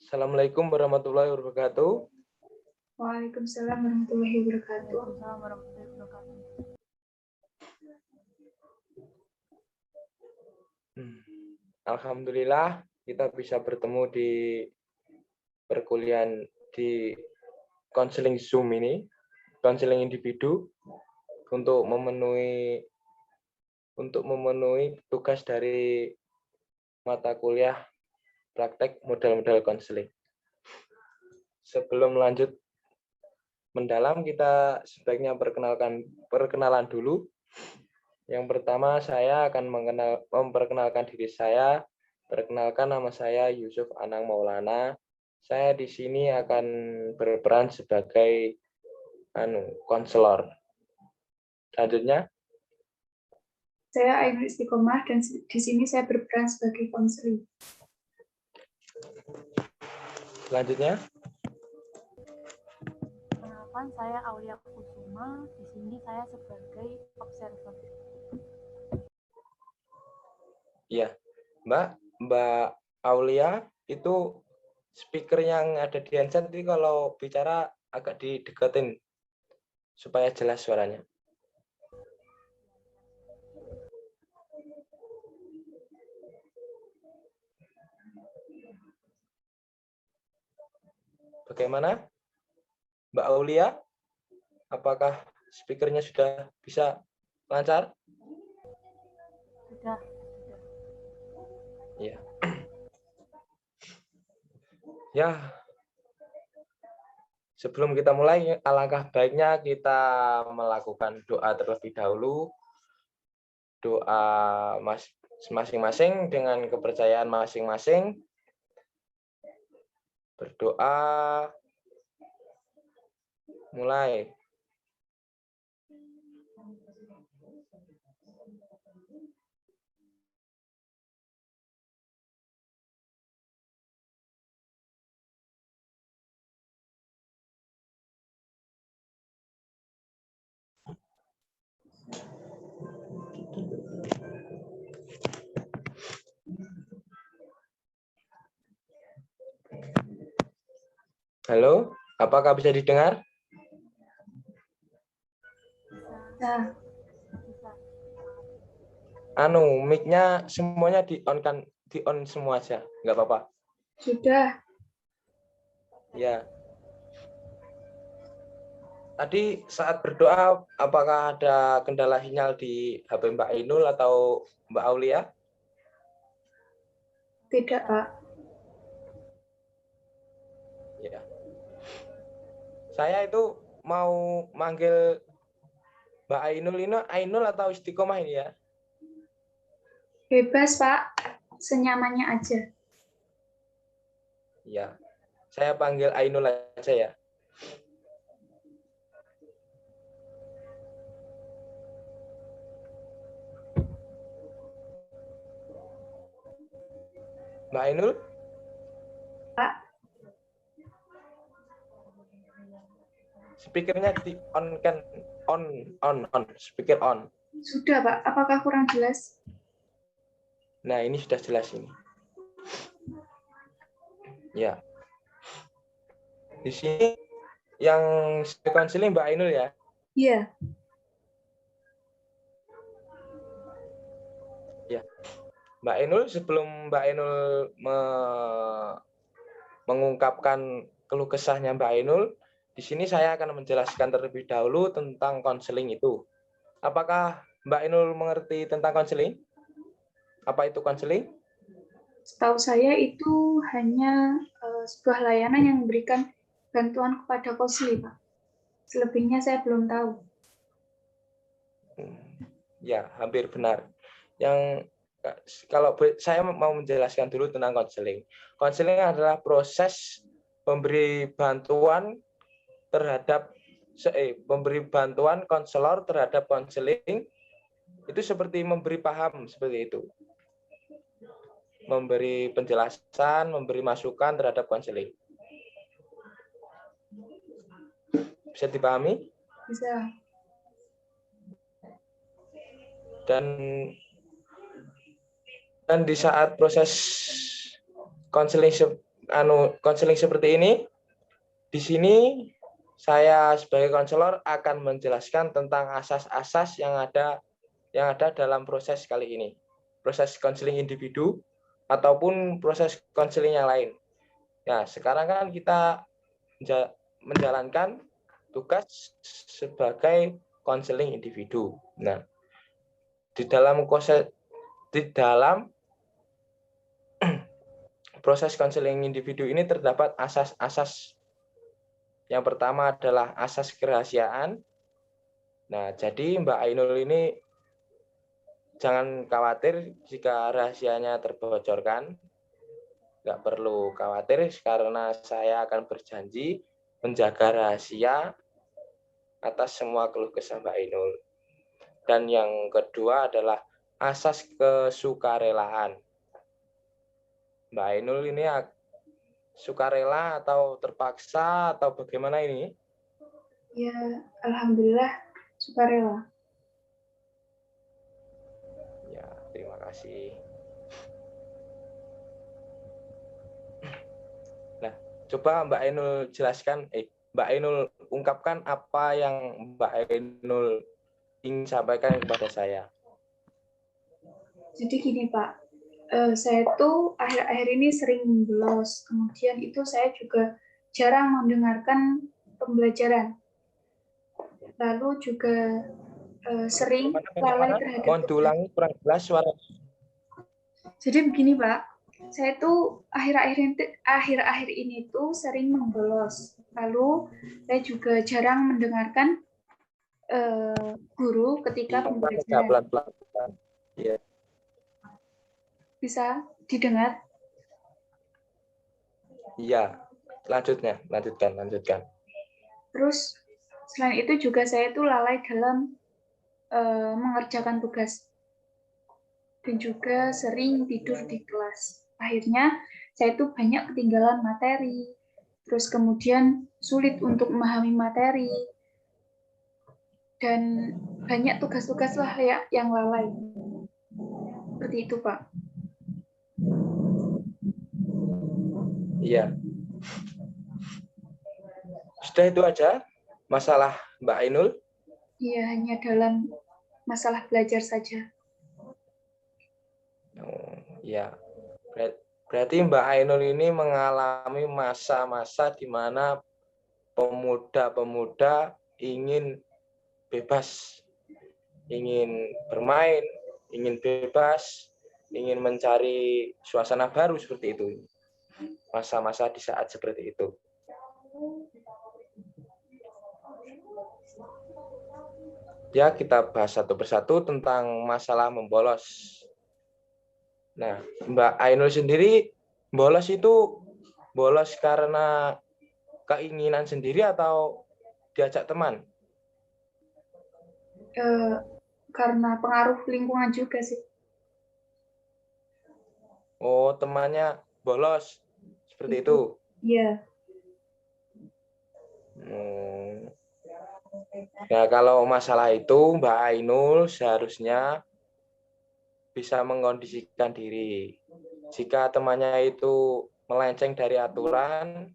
Assalamualaikum warahmatullahi wabarakatuh. Waalaikumsalam warahmatullahi wabarakatuh. Waalaikumsalam warahmatullahi wabarakatuh. Alhamdulillah kita bisa bertemu di perkuliahan di konseling Zoom ini, konseling individu untuk memenuhi tugas dari mata kuliah praktek modal-modal konseling. Sebelum lanjut mendalam, kita sebaiknya perkenalan dulu. Yang pertama, saya akan memperkenalkan diri saya. Perkenalkan, nama saya Yusuf Anang Maulana. Saya di sini akan berperan sebagai konselor. Selanjutnya, Saya Ainul Istiqomah dan di sini saya berperan sebagai konseling. selanjutnya, Perkenalkan, saya Aulia Kusuma. Di sini saya sebagai observer. ya, Mbak Aulia itu speaker yang ada di handset ini kalau bicara agak dideketin supaya jelas suaranya. Bagaimana, Mbak Aulia? Apakah speakernya sudah bisa lancar? Sudah. Ya. Ya. Sebelum kita mulai, alangkah baiknya kita melakukan doa terlebih dahulu. Doa masing-masing dengan kepercayaan masing-masing. Berdoa. Mulai. Halo, apakah bisa didengar? Nah, Mic-nya semuanya di on semua aja, nggak apa-apa. sudah. Ya. Tadi saat berdoa, apakah ada kendala sinyal di HP Mbak Ainul atau Mbak Aulia? Tidak, Pak. Ya. Saya itu mau manggil Mbak Ainul ini Ainul atau Istiqomah ini ya? Bebas, Pak. Senyamannya aja. Ya. Saya panggil Ainul aja ya. Mbak Ainul? Pak. Speakernya di on kan on speaker on. Sudah, Pak. Apakah kurang jelas? Nah, ini sudah jelas ini. Ya. Di sini yang konseling Mbak Ainul ya? Iya. Ya. Mbak Ainul, sebelum Mbak Ainul mengungkapkan keluh kesahnya Mbak Ainul, di sini saya akan menjelaskan terlebih dahulu tentang konseling itu. Apakah Mbak Ainul mengerti tentang konseling? Apa itu konseling? Setahu saya itu hanya sebuah layanan yang memberikan bantuan kepada konseling, Pak. Selebihnya saya belum tahu. Ya, hampir benar. Yang kalau saya mau menjelaskan dulu tentang konseling. Konseling adalah proses memberi bantuan konselor terhadap konseling. Itu seperti memberi paham seperti itu. Memberi penjelasan, memberi masukan terhadap konseling. Bisa dipahami? Bisa. Dan di saat proses konseling seperti ini. Di sini saya sebagai konselor akan menjelaskan tentang asas-asas yang ada dalam proses kali ini. Proses konseling individu ataupun proses konseling yang lain. Nah, sekarang kan kita menjalankan tugas sebagai konseling individu. Nah, di dalam proses konseling individu ini terdapat asas-asas. Yang pertama adalah asas kerahasiaan. Nah, jadi Mbak Ainul ini jangan khawatir jika rahasianya terbocorkan. Nggak perlu khawatir karena saya akan berjanji menjaga rahasia atas semua keluh kesah Mbak Ainul. Dan yang kedua adalah asas kesukarelaan. Mbak Ainul ini sukarela atau terpaksa atau bagaimana ini? Ya, alhamdulillah sukarela. Ya, terima kasih. Nah, coba Mbak Ainul jelaskan, Mbak Ainul ungkapkan apa yang Mbak Ainul ingin sampaikan kepada saya. Jadi gini Pak, saya tuh akhir-akhir ini sering bolos, kemudian itu saya juga jarang mendengarkan pembelajaran. Lalu juga sering lalai terhadap Mohon diulangi, kurang jelas suara. Jadi begini Pak, saya tuh akhir-akhir ini tuh sering membolos. Lalu saya juga jarang mendengarkan guru ketika pembelajaran. Pelan-pelan. Ya. Bisa didengar? Iya, lanjutkan. Terus selain itu juga saya tuh lalai dalam mengerjakan tugas dan juga sering tidur di kelas. Akhirnya saya tuh banyak ketinggalan materi, terus kemudian sulit untuk memahami materi, dan banyak tugas-tugas lah yang lalai. Seperti itu, Pak. Iya. Sudah itu aja masalah Mbak Ainul? Iya, hanya dalam masalah belajar saja. Oh, ya. Berarti Mbak Ainul ini mengalami masa-masa di mana pemuda-pemuda ingin bebas, ingin bermain, ingin bebas, ingin mencari suasana baru seperti itu. Masa-masa di saat seperti itu. Ya, kita bahas satu persatu tentang masalah membolos. Nah, Mbak Ainul sendiri bolos itu bolos karena keinginan sendiri atau diajak teman? Karena pengaruh lingkungan juga sih. Oh, temannya bolos seperti itu. Iya. Nah, kalau masalah itu Mbak Ainul seharusnya bisa mengkondisikan diri. Jika temannya itu melenceng dari aturan,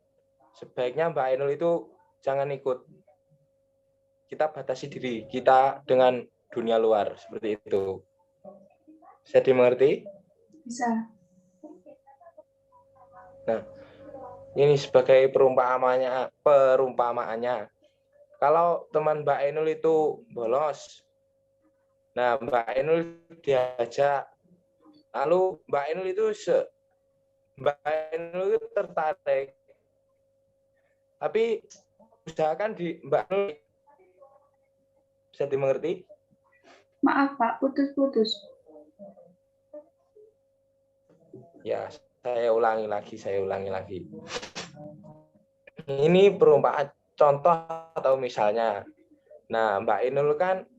sebaiknya Mbak Ainul itu jangan ikut. Kita batasi diri kita dengan dunia luar seperti itu. Bisa dimengerti? Bisa. Nah, ini sebagai perumpamaannya. Kalau teman Mbak Ainul itu bolos, nah Mbak Ainul diajak, lalu Mbak Ainul itu tertarik, tapi usahakan Mbak Ainul bisa dimengerti. Maaf Pak, putus-putus. Ya, saya ulangi lagi. Ini perumpamaan contoh atau misalnya. Nah, Mbak Ainul kan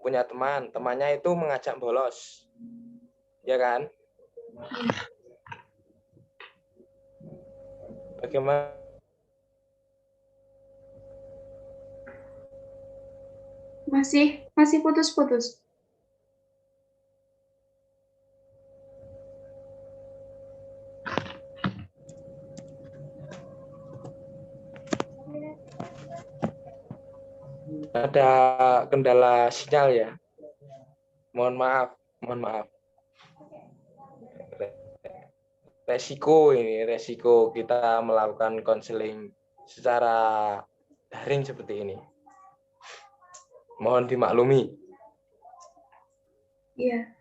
punya temannya itu mengajak bolos. Ya kan? Bagaimana? Masih putus-putus. Ada kendala sinyal ya. Mohon maaf, mohon maaf. Resiko kita melakukan konseling secara daring seperti ini. Mohon dimaklumi. Iya,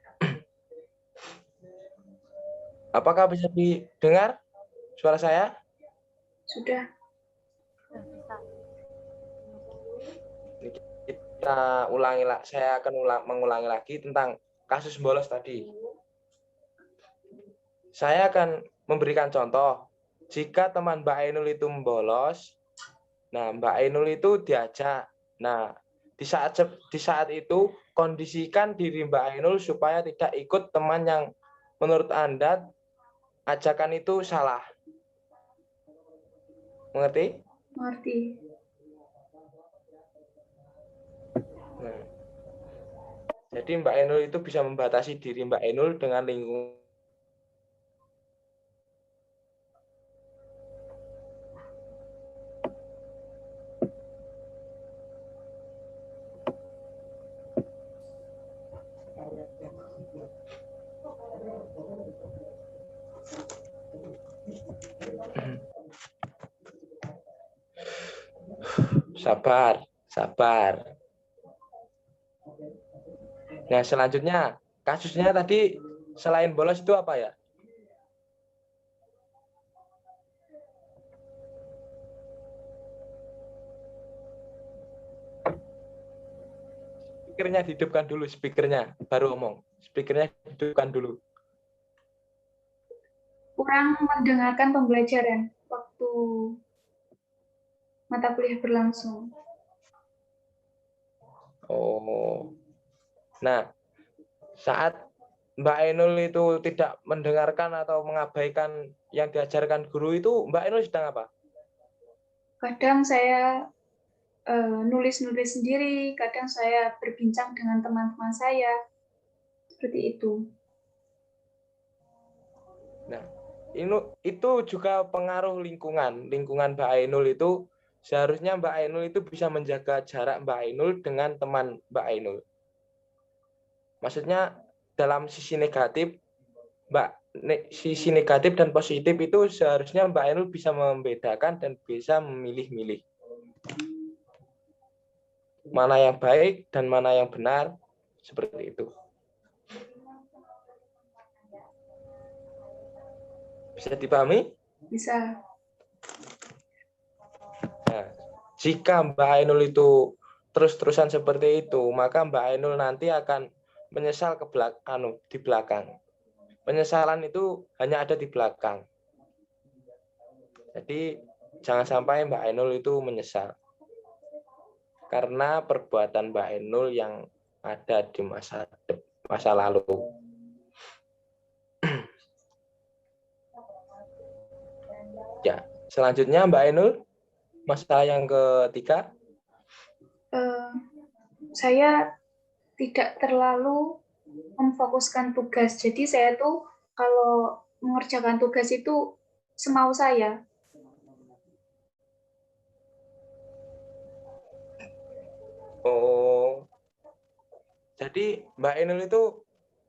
Apakah bisa didengar suara saya? sudah. Bisa. Kita ulangi, saya akan mengulangi lagi tentang kasus bolos tadi. Saya akan memberikan contoh. Jika teman Mbak Ainul itu bolos, nah Mbak Ainul itu diajak. Nah, di saat itu kondisikan diri Mbak Ainul supaya tidak ikut teman yang menurut Anda ajakan itu salah. Mengerti? Mengerti. Nah, jadi Mbak Ainul itu bisa membatasi diri Mbak Ainul dengan lingkungan. Sabar, sabar. Nah, selanjutnya kasusnya tadi selain bolos itu apa ya? Speakernya dihidupkan dulu, speakernya baru omong. Speakernya hidupkan dulu. Kurang mendengarkan pembelajaran waktu mata kuliah berlangsung. Oh. Nah, saat Mbak Ainul itu tidak mendengarkan atau mengabaikan yang diajarkan guru itu, Mbak Ainul sedang apa? Kadang saya nulis-nulis sendiri, kadang saya berbincang dengan teman-teman saya, seperti itu. Nah, itu juga pengaruh lingkungan. Lingkungan Mbak Ainul itu seharusnya Mbak Ainul itu bisa menjaga jarak Mbak Ainul dengan teman Mbak Ainul. Maksudnya dalam sisi negatif, sisi negatif dan positif itu seharusnya Mbak Ainul bisa membedakan dan bisa memilih-milih mana yang baik dan mana yang benar, seperti itu. Bisa dipahami? Bisa. Nah, jika Mbak Ainul itu terus-terusan seperti itu, maka Mbak Ainul nanti akan menyesal di belakang. Penyesalan itu hanya ada di belakang. Jadi jangan sampai Mbak Ainul itu menyesal karena perbuatan Mbak Ainul yang ada di masa lalu. Ya, selanjutnya Mbak Ainul, masalah yang ketiga. Saya tidak terlalu memfokuskan tugas. Jadi saya tuh kalau mengerjakan tugas itu semau saya. Oh, jadi Mbak Ainul itu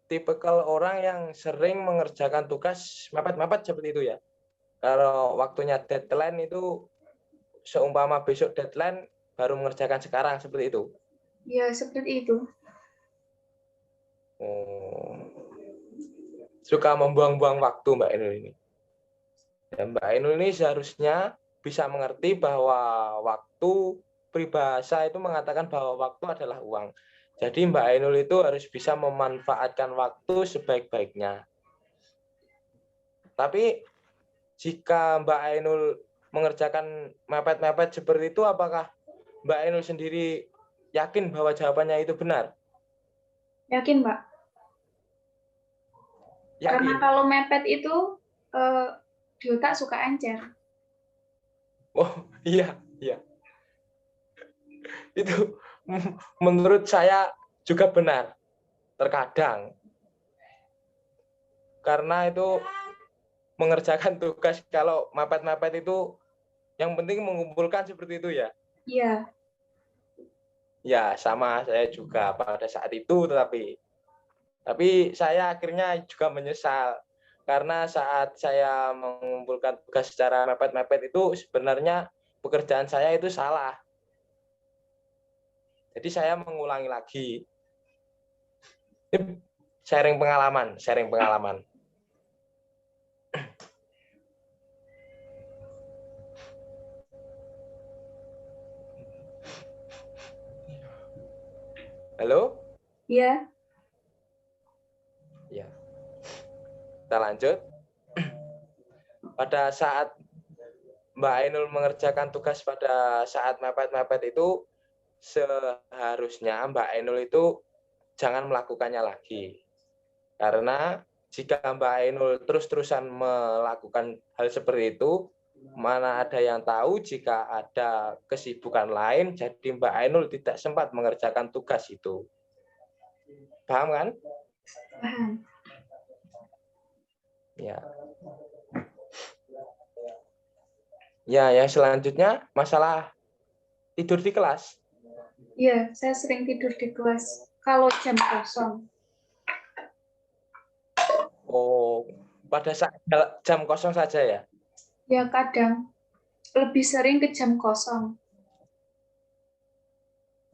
tipikal orang yang sering mengerjakan tugas mepet-mepet seperti itu ya. Kalau waktunya deadline itu seumpama besok deadline baru mengerjakan sekarang seperti itu. Ya, seperti itu. Oh. Suka membuang-buang waktu Mbak Ainul ini. Dan Mbak Ainul ini seharusnya bisa mengerti bahwa waktu, peribahasa itu mengatakan bahwa waktu adalah uang. Jadi Mbak Ainul itu harus bisa memanfaatkan waktu sebaik-baiknya. Tapi jika Mbak Ainul mengerjakan mepet-mepet seperti itu, apakah Mbak Ainul sendiri yakin bahwa jawabannya itu benar? Yakin, Mbak? Yakin? Karena kalau mepet itu di otak suka encer. Oh iya, iya. Itu menurut saya juga benar. Terkadang. Karena itu mengerjakan tugas kalau mepet-mepet itu yang penting mengumpulkan seperti itu ya. Iya. Ya, sama saya juga pada saat itu, tapi saya akhirnya juga menyesal karena saat saya mengumpulkan tugas secara mepet-mepet itu sebenarnya pekerjaan saya itu salah. Jadi saya mengulangi lagi. Ini sharing pengalaman. Halo? Ya, Ya. Kita lanjut. Pada saat Mbak Ainul mengerjakan tugas pada saat mepet-mepet itu, seharusnya Mbak Ainul itu jangan melakukannya lagi. Karena jika Mbak Ainul terus-terusan melakukan hal seperti itu, mana ada yang tahu jika ada kesibukan lain, jadi Mbak Ainul tidak sempat mengerjakan tugas itu. Paham kan? paham. Ya. Ya, yang selanjutnya masalah tidur di kelas. Ya, saya sering tidur di kelas kalau jam kosong. Oh, pada saat jam kosong saja ya? Ya, kadang lebih sering ke jam kosong.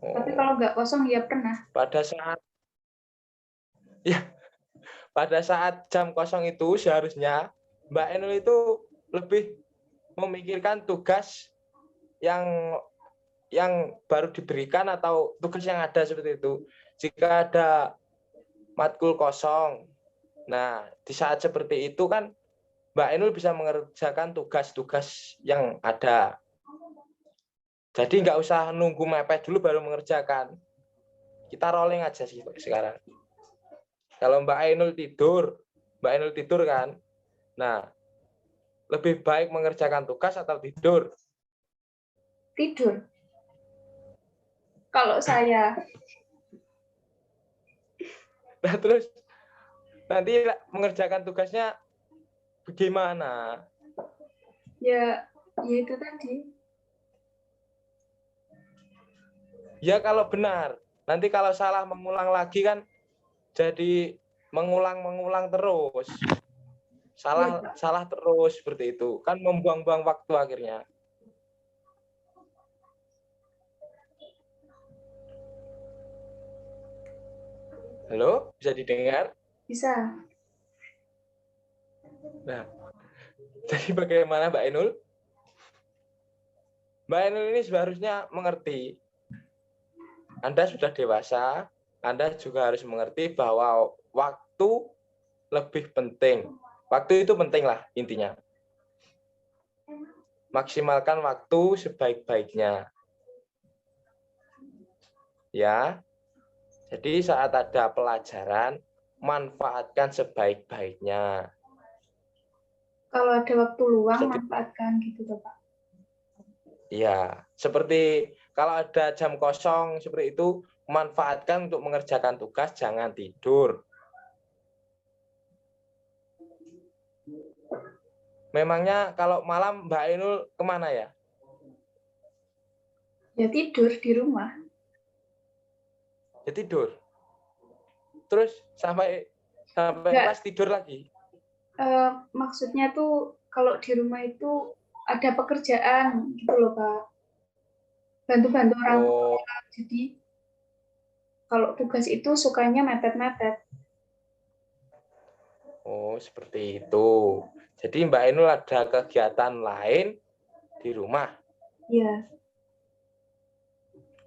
Tapi Oh, kalau nggak kosong, ya pernah. pada saat jam kosong itu seharusnya Mbak Ainul itu lebih memikirkan tugas yang baru diberikan atau tugas yang ada seperti itu. Jika ada matkul kosong, nah di saat seperti itu kan Mbak Ainul bisa mengerjakan tugas-tugas yang ada. Jadi nggak usah nunggu mepet dulu baru mengerjakan. Kita rolling aja sih sekarang. Kalau Mbak Ainul tidur kan. Nah, lebih baik mengerjakan tugas atau tidur? Tidur. Kalau saya, Nah, terus nanti mengerjakan tugasnya bagaimana? ya itu tadi. Ya kalau benar. Nanti kalau salah mengulang lagi kan jadi mengulang terus. Salah terus seperti itu. Kan membuang-buang waktu akhirnya. Halo, bisa didengar? Bisa. Nah, jadi bagaimana Mbak Ainul? Mbak Ainul ini seharusnya mengerti. Anda sudah dewasa, Anda juga harus mengerti bahwa waktu lebih penting. Waktu itu penting lah intinya. Maksimalkan waktu sebaik-baiknya. Ya. Jadi saat ada pelajaran, manfaatkan sebaik-baiknya. Kalau ada waktu luang, Jadi, manfaatkan gitu, Pak. ya, seperti kalau ada jam kosong seperti itu, manfaatkan untuk mengerjakan tugas, jangan tidur. Memangnya kalau malam Mbak Ainul kemana ya? Ya tidur di rumah. Ya tidur. Terus sampai Nggak, kelas tidur lagi. maksudnya tuh kalau di rumah itu ada pekerjaan gitu loh, Pak. Bantu-bantu orang tua. Oh, Jadi kalau tugas itu sukanya mepet-mepet. oh seperti itu. Jadi Mbak Ainul ada kegiatan lain di rumah. Ya,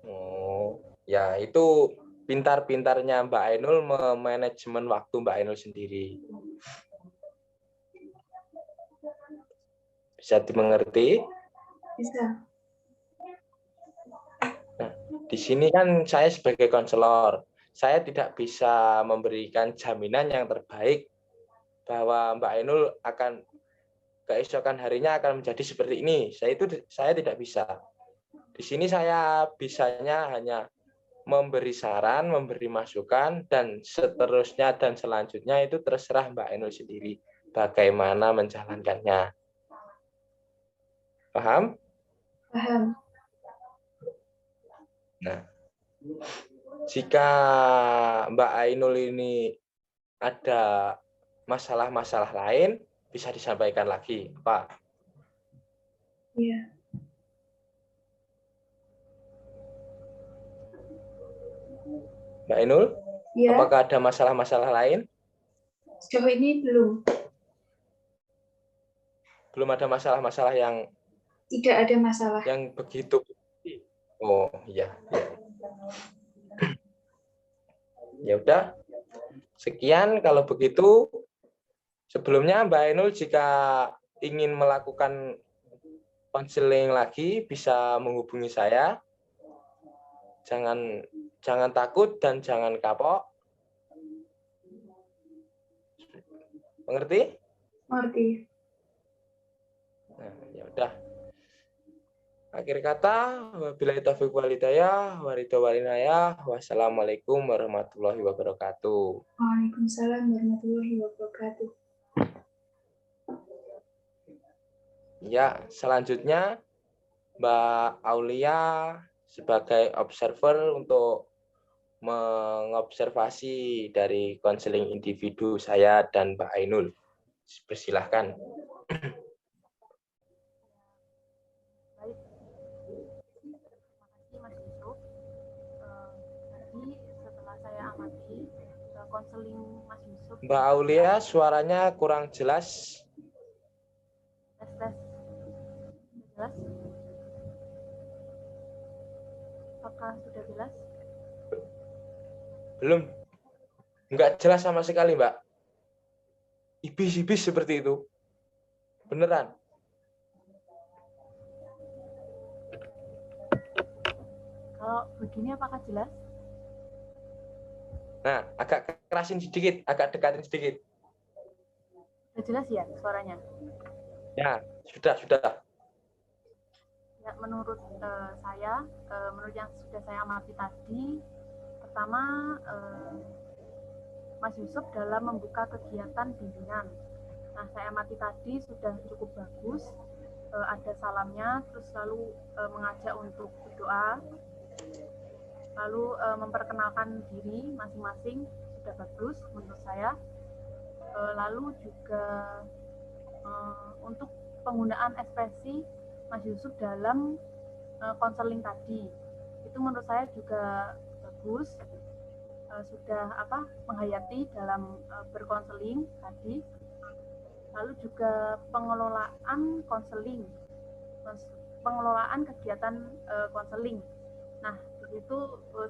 Oh, ya itu pintar-pintarnya Mbak Ainul memanajemen waktu Mbak Ainul sendiri. Bisa dimengerti? bisa. Nah, di sini kan saya sebagai konselor, saya tidak bisa memberikan jaminan yang terbaik bahwa Mbak Ainul akan keesokan harinya akan menjadi seperti ini. Saya tidak bisa. Di sini saya bisanya hanya memberi saran, memberi masukan, dan seterusnya dan selanjutnya itu terserah Mbak Ainul sendiri bagaimana menjalankannya. Paham? Paham. Nah, jika Mbak Ainul ini ada masalah-masalah lain, bisa disampaikan lagi, Pak. Iya. Mbak Ainul, Ya, apakah ada masalah-masalah lain? sejauh ini belum. Belum ada masalah-masalah Tidak ada masalah. yang begitu. Oh, iya. Ya udah. Sekian kalau begitu. Sebelumnya Mbak Ainul jika ingin melakukan konseling lagi bisa menghubungi saya. Jangan takut dan jangan kapok. Mengerti? Mengerti. Nah, ya udah. Akhir kata, wabillahi taufiq wal hidayah, wassalamualaikum warahmatullahi wabarakatuh. Waalaikumsalam warahmatullahi wabarakatuh. Ya, selanjutnya Mbak Aulia sebagai observer untuk mengobservasi dari konseling individu saya dan Mbak Ainul. Persilahkan. Baik, terima kasih Mas Yusuf. Tadi setelah saya amati konseling Mas Yusuf. Mbak Aulia, suaranya kurang jelas. Tes. Jelas? Apakah sudah jelas? Belum. Enggak jelas sama sekali, Mbak. Ibis-ibis seperti itu. Beneran. Kalau begini apakah jelas? Nah, agak kerasin sedikit, agak dekatin sedikit. Sudah jelas ya suaranya? Ya, sudah. Ya, menurut saya, menurut yang sudah saya amati tadi, pertama Mas Yusuf dalam membuka kegiatan bimbingan. Nah, saya amati tadi sudah cukup bagus, ada salamnya, terus lalu mengajak untuk berdoa, lalu memperkenalkan diri masing-masing, sudah bagus menurut saya. Lalu juga untuk penggunaan ekspresi Mas Yusuf dalam konseling tadi, itu menurut saya juga bagus, sudah menghayati dalam berkonseling tadi. Lalu juga pengelolaan konseling, pengelolaan kegiatan konseling. Nah, itu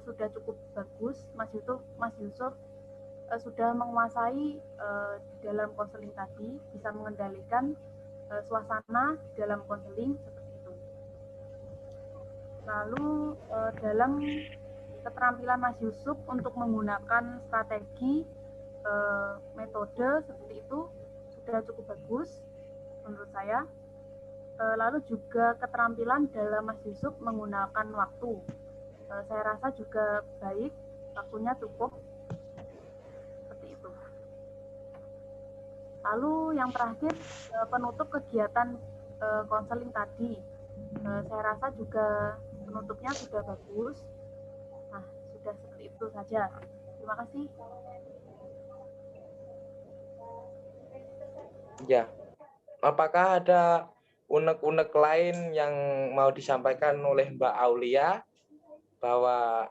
sudah cukup bagus, Mas Yusuf sudah menguasai di dalam konseling tadi, bisa mengendalikan suasana di dalam konseling seperti itu. Lalu dalam keterampilan Mas Yusuf untuk menggunakan strategi metode seperti itu sudah cukup bagus menurut saya. Lalu juga keterampilan dalam Mas Yusuf menggunakan waktu, saya rasa juga baik, waktunya cukup. Lalu yang terakhir, penutup kegiatan konseling tadi, saya rasa juga penutupnya sudah bagus. Nah, sudah seperti itu saja. Terima kasih. Ya, apakah ada unek-unek lain yang mau disampaikan oleh Mbak Aulia bahwa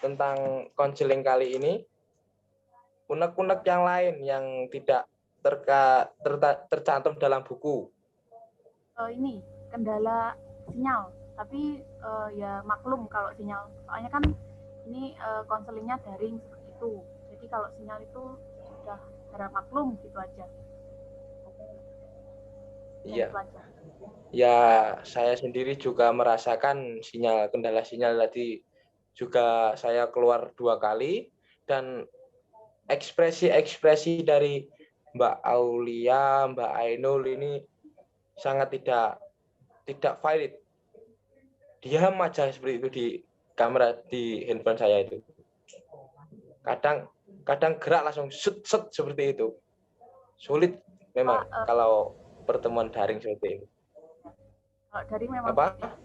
tentang konseling kali ini? Unek-unek yang lain yang tidak tercantum dalam buku. Ini kendala sinyal, tapi ya maklum kalau sinyal, soalnya kan ini konselingnya daring seperti itu. Jadi kalau sinyal itu sudah harap maklum gitu aja. Iya. Ya, saya sendiri juga merasakan kendala sinyal tadi juga saya keluar 2 kali dan ekspresi dari Mbak Aulia, Mbak Ainul ini sangat tidak valid. Diam aja seperti itu di kamera di handphone saya itu. Kadang gerak langsung set seperti itu. Sulit memang kalau pertemuan daring seperti ini. Kalau daring memang apa?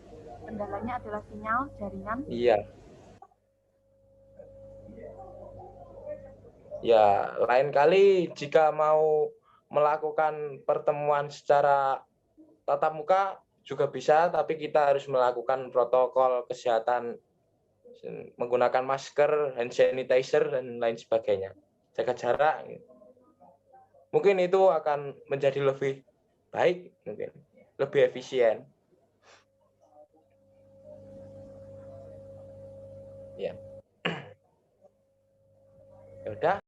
kendalanya adalah sinyal jaringan. Iya. Ya, lain kali jika mau melakukan pertemuan secara tatap muka juga bisa, tapi kita harus melakukan protokol kesehatan menggunakan masker, hand sanitizer, dan lain sebagainya. Jaga jarak. Mungkin itu akan menjadi lebih baik, mungkin lebih efisien. Ya. Ya udah.